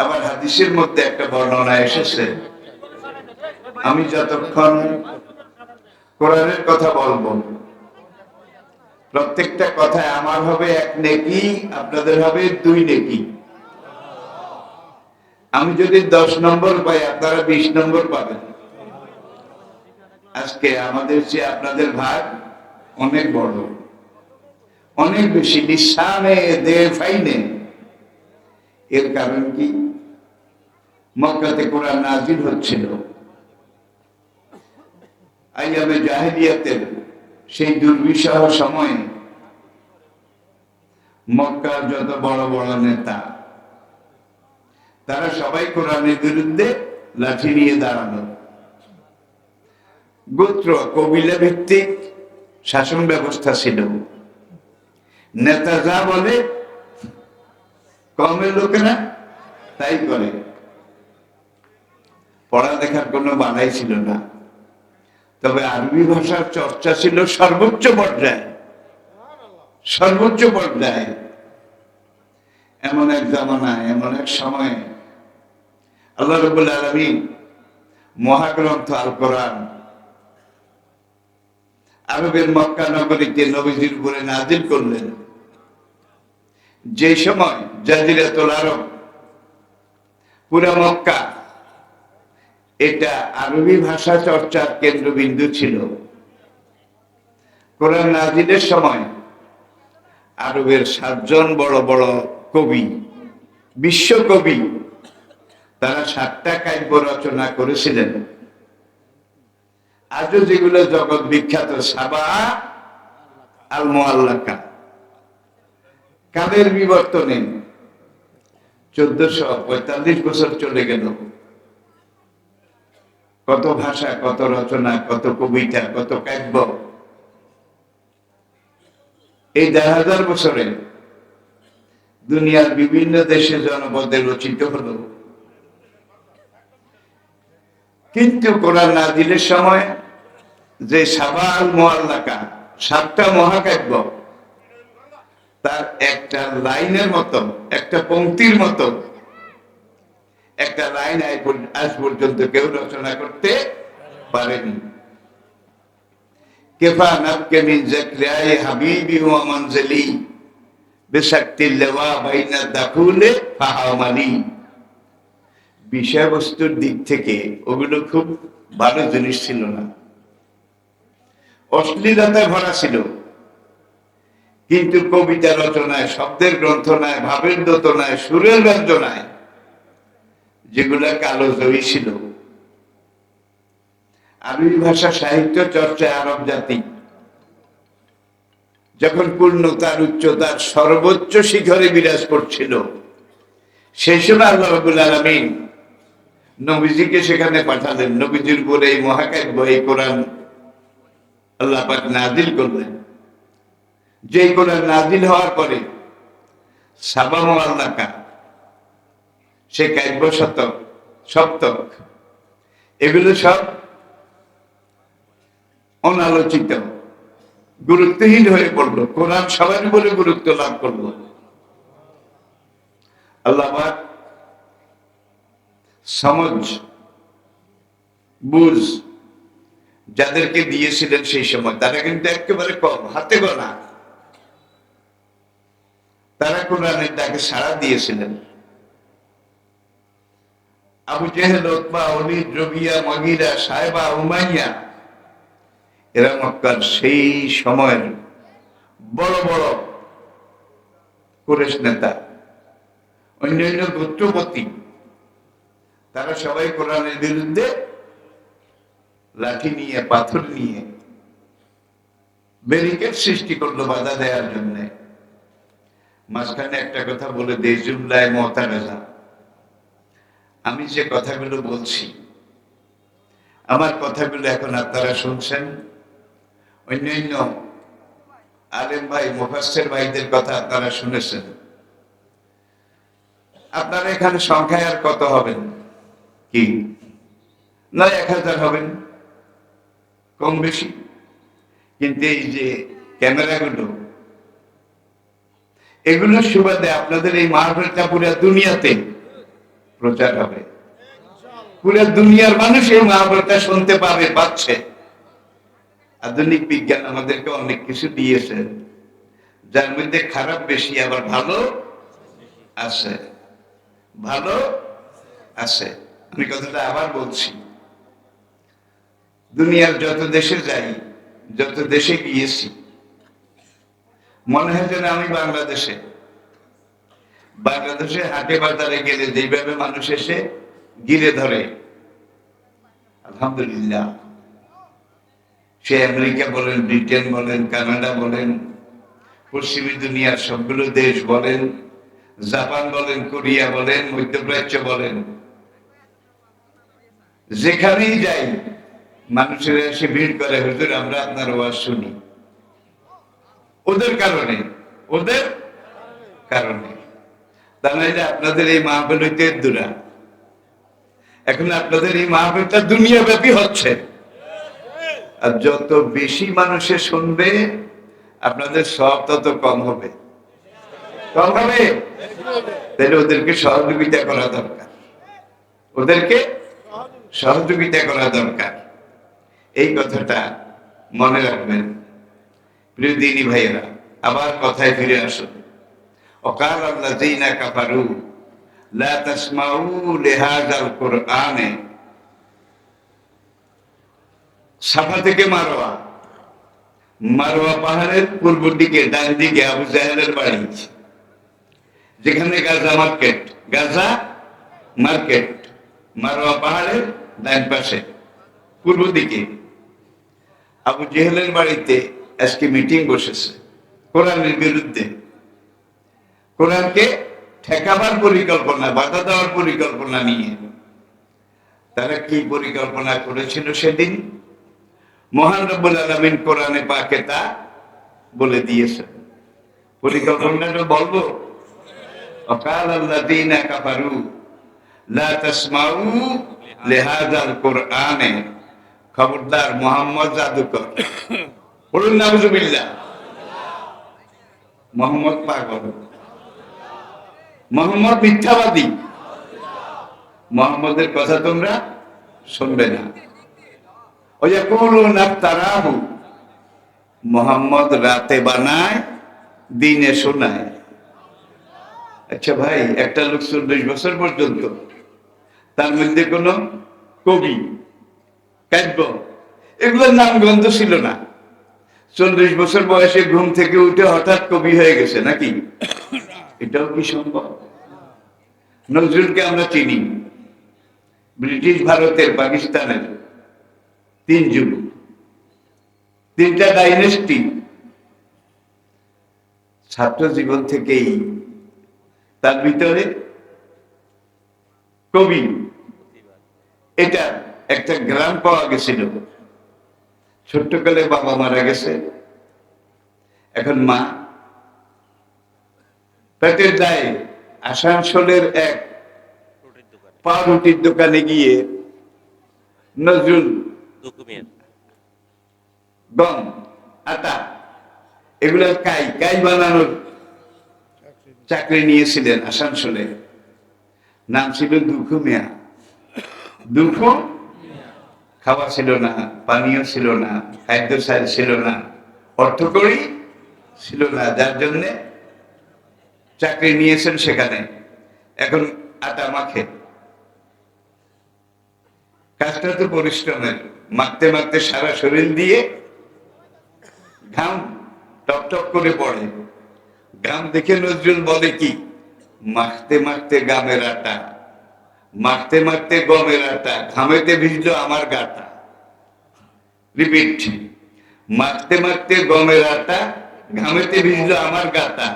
আবার হাদিসের মধ্যে একটা বর্ণনা এসেছে, আমি যতক্ষণ কোরআনের কথা বলবো প্রত্যেকটা কথায় আমার হবে 1 নেকি, আপনাদের হবে 2 নেকি। আমি যদি 10 নম্বর পাই, আপনারা 20 নম্বর পাবেন। আজকে আমাদের চেয়ে আপনাদের ভাগ অনেক বড়, অনেক বেশি। নিঃসানে দে ফাইনে। এর কারণ কি? মক্কাতে কোরআন নাজিল হচ্ছিল, আইয়ামে জাহেলিয়াতের সেই দুর্বিষহ সময়ে মক্কার যত বড় বড় নেতা তারা সবাই কোরআনের বিরুদ্ধে লাঠি নিয়ে দাঁড়ানো। গোত্র কবিলা ভিত্তিক শাসন ব্যবস্থা ছিল। নেতা যা বলে কমের লোকেরা তাই করে। পড়ালেখার কোনো বালাই ছিল না, তবে আরবি ভাষার চর্চা ছিল সর্বোচ্চ পর্যায়ে, সর্বোচ্চ পর্যায়ে। এমন এক জামানায়, এমন এক সময়ে আল্লাহ রাব্বুল আলামিন মহাগ্রন্থ আল কোরআন আরবের মক্কা নগরীতে নবীজির উপরে নাজিল করলেন। যে সময় জাজিরাতুল আরব, পুরা মক্কা এটা আরবি ভাষা চর্চার কেন্দ্রবিন্দু ছিল। কোরআন নাজিলের সময় আরবের 7 জন বড় বড় কবি, বিশ্বকবি, তারা 7টা কাব্য রচনা করেছিলেন। আজও যেগুলো জগৎ বিখ্যাত, সাবা আল মুআল্লাকা। কালের বিবর্তনে 1445 বছর চলে গেল। কত ভাষা, কত রচনা, কত কবিতা, কত কাব্য। এই 1000 বছরে দুনিয়ার বিভিন্ন দেশে জনপদে রচিত হলো। কিন্তু কোরআন নাজিলের সময় যে সাবা আল মুআল্লাকা, 7টা মহাকাব্য, তার একটা লাইনের মতো, একটা পংক্তির মতো একটা লাইন আজ পর্যন্ত কেউ রচনা করতে পারেনি। কেফা নাবকে মিন যাকরিয়ায়ে হাবিবি ওয়া মানজিলি বিশাক্তিল লাওয়া বাইনা দাখুলে ফাহামালি। বিষয়বস্তুর দিক থেকে ওগুলো খুব ভালো জিনিস ছিল না, অশ্লীলতায় ভরা ছিল। কিন্তু কবিতা রচনায়, শব্দের গ্রন্থনায়, ভাবের দোতনায়, সুরের ব্যঞ্জনায় যেগুলা কালো জয়ী ছিল। আরবি ভাষা সাহিত্য চর্চায় আরব জাতি যখন পূর্ণতার, উচ্চতার সর্বোচ্চ শিখরে বিরাজ করছিল, সেই সময় আল্লাহ রাব্বুল আলামিন নবীজিকে সেখানে পাঠালেন। নবীজির উপরে এই মহাকাব্য, এই কোরআন আল্লাহ পাক নাজিল করলেন। যে কোরআন নাজিল হওয়ার পরে সাবা মুআল্লাকা, সে কাব্য শতক, সপ্তক, এগুলো সব অনালোচিত, গুরুত্বহীন হয়ে পড়লো। কোরআন সবার উপরে গুরুত্ব লাভ করলো। আল্লাহ পাক সমঝ, বুঝ যাদেরকে দিয়েছিলেন সেই সময়, তারা কিন্তু একেবারে কম, হাতে গোনা। তারা কোরআনের ডাকে সাড়া দিয়েছিলেন। Abu Jahl, Utba, Walid, Rabia, মুগীরা, সায়বা, Umayya, এরা মক্কার সেই সময়ের বড় বড় কুরাইশ নেতা, অন্যান্য গোত্রপতি, তারা সবাই কোরআনের বিরুদ্ধে লাঠি নিয়ে, পাথর নিয়ে ব্যারিকেড সৃষ্টি করলো বাধা দেওয়ার জন্য। মাঝখানে একটা কথা বলে দেই, জুমলায় মুতারাজা। আমি যে কথাগুলো বলছি, আমার কথাগুলো এখন আপনারা শুনছেন, অন্যান্য আলেম ভাই, মুফাসসির ভাইদের কথা আপনারা শুনেছেন। আপনারা এখানে সংখ্যায় আর কত হবেন? কি না 1000 হবেন, কম বেশি। কিন্তু এই যে ক্যামেরাগুলো, এগুলোর সুবাদে আপনাদের এই মাহফিলটা পুরো দুনিয়াতে প্রচার হবে, পুরো দুনিয়ার মানুষ এই মাহফিলটা শুনতে পাবে, পাচ্ছে। আধুনিক বিজ্ঞান আমাদেরকে অনেক কিছু দিয়েছে, যার মধ্যে খারাপ বেশি, আবার ভালো আছে, ভালো আছে। আমি কথাটা আবার বলছি, দুনিয়ার যত দেশে যাই, যত দেশে গিয়েছি, মনে হয় যেন আমি বাংলাদেশে হাটে বাজারে গেলে যেভাবে মানুষ এসে ঘিরে ধরে, আলহামদুলিল্লাহ, সে আমেরিকা বলেন, ব্রিটেন বলেন, কানাডা বলেন, পশ্চিমী দুনিয়ার সবগুলো দেশ বলেন, জাপান বলেন, কোরিয়া বলেন, মধ্যপ্রাচ্য বলেন, যেখানেই যাই মানুষেরা এসে ভিড় করে, হুজুর আমরা আপনার ওয়াজ শুনি। ওদের কারণে, ওদের কারণে। তাহলে আপনাদের এই মাহফিল হইতে দূরা, এখন আপনাদের এই মাহফিলটা দুনিয়া ব্যাপী হচ্ছে, আর যত বেশি মানুষে শুনবে আপনাদের সব তত কম হবে, কম হবে। তাহলে ওদেরকে সহযোগিতা করা দরকার, ওদেরকে সহযোগিতা করা দরকার। এই কথাটা মনে রাখবেন প্রিয় দিনী ভাইয়েরা। আবার কথায় ফিরে আসুন। وقال الذين كفروا لا تسمعوا لهذا القرآن। সাফা থেকে মারোয়া, মারোয়া পাহাড়ের পূর্ব দিকে ডান দিকে আবু জাহেলের বাড়ি, যেখানে গাজা মার্কেট, গাজা মার্কেট মারোয়া পাহাড়ের ডান পাশে পূর্ব দিকে আবু জেহেলের বাড়িতে আজকে মিটিং বসেছে কোরআনের বিরুদ্ধে। কোরআনকে ঠেকাবার পরিকল্পনা, বাধা দেওয়ার পরিকল্পনা নিয়ে। তারা কি পরিকল্পনা করেছিল সেদিন? মহান রব্বুল আলামিন কোরআনে পাকে তা বলে দিয়েছেন। পরিকল্পনাটা বলবো, وقال الذين كفروا لا تسمعوا لهذا القرآن। খবরদার মোহাম্মদ জাদুকর, বলুন নাউজুবিল্লাহ। মোহাম্মদ পাগল, মোহাম্মদ মিথ্যাবাদী, মোহাম্মদের কথা তোমরা শুনবে না। মোহাম্মদ রাতে বানায়, দিনে শোনায়। আচ্ছা ভাই, একটা লোক 40 বছর পর্যন্ত তার মধ্যে কোন কবি, কাব্য এগুলোর নাম গন্ধ ছিল না। 40 বছর বয়সে ঘুম থেকে উঠে হঠাৎ কবি হয়ে গেছে নাকি? এটাও কি সম্ভব? নজরুলকে আমরা চিনি, ব্রিটিশ ভারতের, পাকিস্তানের 3 যুগ, 3টা ডাইনেস্টি। ছাত্র জীবন থেকেই তার ভিতরে কবি, এটা একটা গ্রাম পাওয়া গেছিল। ছোট্টকালে বাবা মারা গেছে, এখন মা পেটের দায়ে আসানসোলের এক পাউরুটির দোকানে গিয়ে নজরুল গম, আটা, এগুলা কাই বানানোর চাকরি নিয়েছিলেন আসানসোলে। নাম ছিল দুঃখ মিয়া। দুঃখ, খাওয়া ছিল না, পানীয় ছিল না, খাদ্য সার ছিল না, অর্থকড়ি ছিল না, যার জন্য চাকরি নিয়েছেন সেখানে। এখন আটা মাখে, কাজটা তো পরিশ্রমের, মাখতে মাখতে সারা শরীর দিয়ে ঘাম টপ টপ করে পড়ে। ঘাম দেখে নজরুল বলে কি, মাখতে মাখতে গামের আটা, মাখতে মাখতে গমের আটা, ঘামেতে ভিজলো আমার গাটা। রিপিট, মাখতে মাখতে গমের আটা, ঘামেতে ভিজলো আমার গাটা।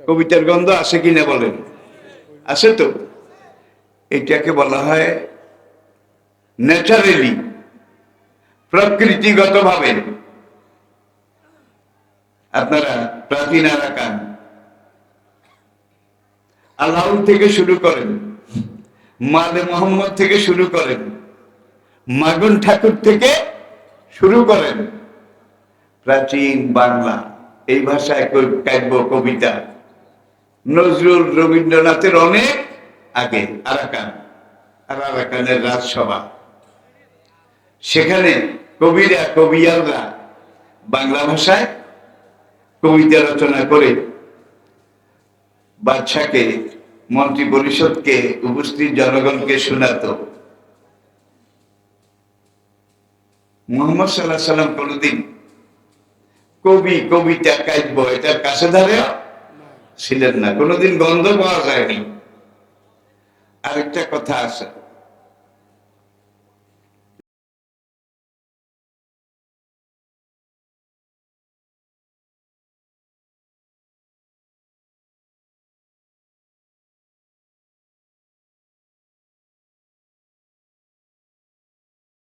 কবিতার গন্ধ আসে কিনা বলেন? আছে তো। এটাকে বলা হয় ন্যাচারালি, প্রকৃতিগত ভাবে। আপনারা প্রাচীন আরাকান আল্লাহর থেকে শুরু করেন, মালে মোহাম্মদ থেকে শুরু করেন, মাগুন ঠাকুর থেকে শুরু করেন, প্রাচীন বাংলা এই ভাষায় কাব্য কবিতা নজরুল রবীন্দ্রনাথের অনেক আগে আরাকান, আর আরাকানের রাজসভা, সেখানে কবিরা কবিয়ালরা বাংলা ভাষায় কবিতা রচনা করে বাদশাকে, মন্ত্রী পরিষদকে, উপস্থিত জনগণকে শোনাতো। মুহাম্মদ সাল্লাল্লাহু আলাইহি সাল্লাম কোনদিন কবি, কবিতা, কাব্য এটার কাছে ধারে ছিলেন না, কোনোদিন গন্ধ পাওয়া যায়নি। আরেকটা কথা আছে,